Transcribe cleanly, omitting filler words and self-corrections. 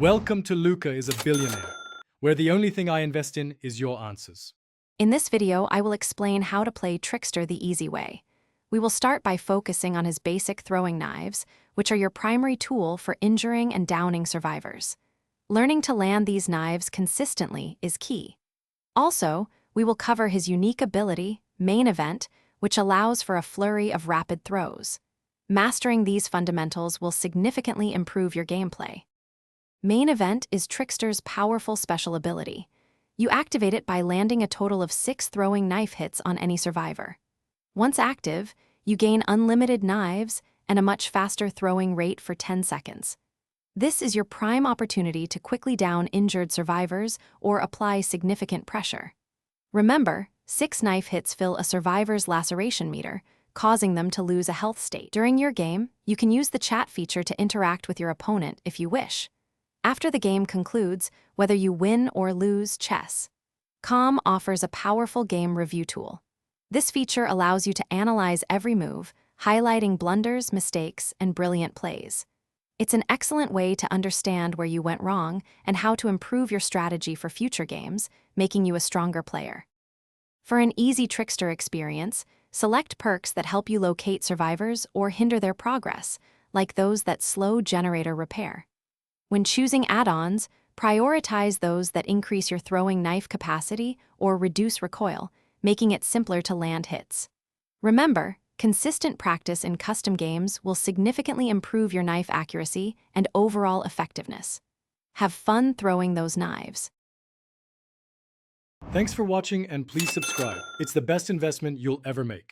Welcome to Luca is a Billionaire, where the only thing I invest in is your answers. In this video, I will explain how to play Trickster the easy way. We will start by focusing on his basic throwing knives, which are your primary tool for injuring and downing survivors. Learning to land these knives consistently is key. Also, we will cover his unique ability, Main Event, which allows for a flurry of rapid throws. Mastering these fundamentals will significantly improve your gameplay. Main Event is Trickster's powerful special ability. You activate it by landing a total of 6 throwing knife hits on any survivor. Once active, you gain unlimited knives and a much faster throwing rate for 10 seconds. This is your prime opportunity to quickly down injured survivors or apply significant pressure. Remember, 6 knife hits fill a survivor's laceration meter, causing them to lose a health state. During your game, you can use the chat feature to interact with your opponent if you wish. After the game concludes, whether you win or lose chess, Com offers a powerful game review tool. This feature allows you to analyze every move, highlighting blunders, mistakes, and brilliant plays. It's an excellent way to understand where you went wrong and how to improve your strategy for future games, making you a stronger player. For an easy Trickster experience, select perks that help you locate survivors or hinder their progress, like those that slow generator repair. When choosing add-ons, prioritize those that increase your throwing knife capacity or reduce recoil, making it simpler to land hits. Remember, consistent practice in custom games will significantly improve your knife accuracy and overall effectiveness. Have fun throwing those knives. Thanks for watching and please subscribe. It's the best investment you'll ever make.